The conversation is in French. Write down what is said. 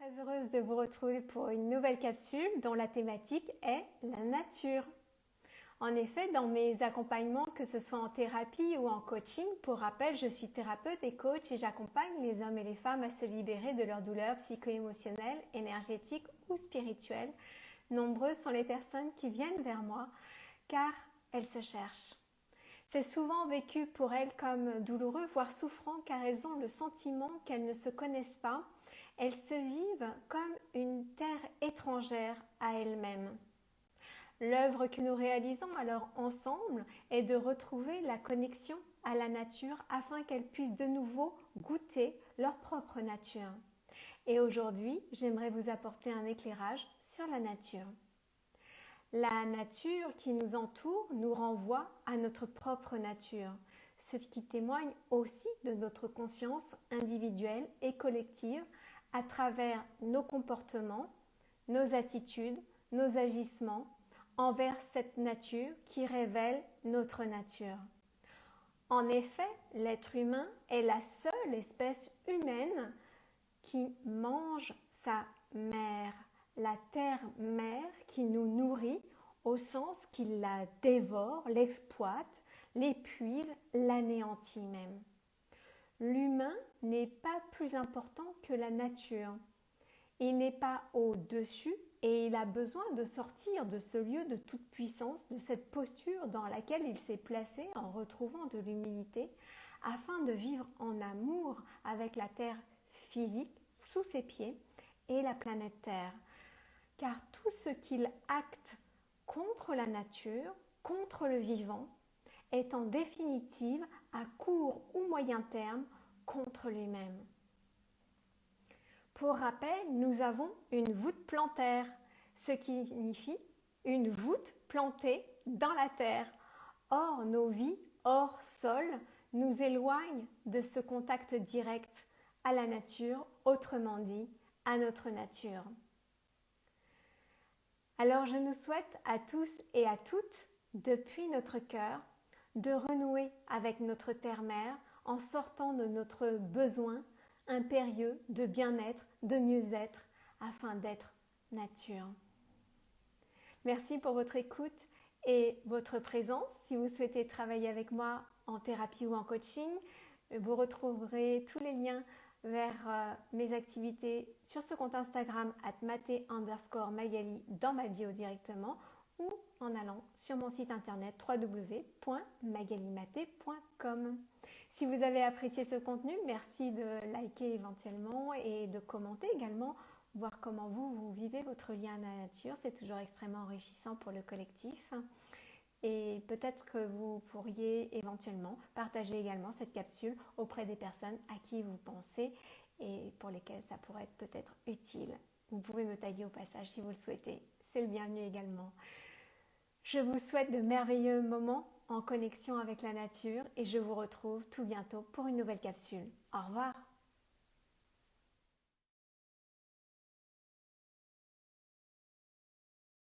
Très heureuse de vous retrouver pour une nouvelle capsule dont la thématique est la nature. En effet, dans mes accompagnements, que ce soit en thérapie ou en coaching, pour rappel, je suis thérapeute et coach et j'accompagne les hommes et les femmes à se libérer de leurs douleurs psycho-émotionnelles, énergétiques ou spirituelles. Nombreuses sont les personnes qui viennent vers moi car elles se cherchent. C'est souvent vécu pour elles comme douloureux, voire souffrant, car elles ont le sentiment qu'elles ne se connaissent pas. Elles se vivent comme une terre étrangère à elles-mêmes. L'œuvre que nous réalisons alors ensemble est de retrouver la connexion à la nature afin qu'elles puissent de nouveau goûter leur propre nature. Et aujourd'hui, j'aimerais vous apporter un éclairage sur la nature. La nature qui nous entoure nous renvoie à notre propre nature, ce qui témoigne aussi de notre conscience individuelle et collective à travers nos comportements, nos attitudes, nos agissements envers cette nature qui révèle notre nature. En effet, l'être humain est la seule espèce humaine qui mange sa mère, la terre-mère qui nous nourrit au sens qu'il la dévore, l'exploite, l'épuise, l'anéantit même. L'humain n'est pas plus important que la nature. Il n'est pas au-dessus et il a besoin de sortir de ce lieu de toute puissance, de cette posture dans laquelle il s'est placé en retrouvant de l'humilité, afin de vivre en amour avec la terre physique sous ses pieds et la planète Terre. Car tout ce qu'il acte contre la nature, contre le vivant, est en définitive, à court ou moyen terme, contre lui-même. Pour rappel, nous avons une voûte plantaire, ce qui signifie une voûte plantée dans la terre. Or, nos vies hors sol nous éloignent de ce contact direct à la nature, autrement dit, à notre nature. Alors je nous souhaite à tous et à toutes, depuis notre cœur, de renouer avec notre terre-mère en sortant de notre besoin impérieux de bien-être, de mieux-être, afin d'être nature. Merci pour votre écoute et votre présence. Si vous souhaitez travailler avec moi en thérapie ou en coaching, vous retrouverez tous les liens vers mes activités sur ce compte Instagram @maté_magali dans ma bio directement ou en allant sur mon site internet www.magalimaté.com. Si vous avez apprécié ce contenu, merci de liker éventuellement et de commenter également, voir comment vous vivez votre lien à la nature. C'est toujours extrêmement enrichissant pour le collectif. Et peut-être que vous pourriez éventuellement partager également cette capsule auprès des personnes à qui vous pensez et pour lesquelles ça pourrait être peut-être utile. Vous pouvez me taguer au passage si vous le souhaitez. C'est le bienvenu également. Je vous souhaite de merveilleux moments en connexion avec la nature et je vous retrouve tout bientôt pour une nouvelle capsule. Au revoir!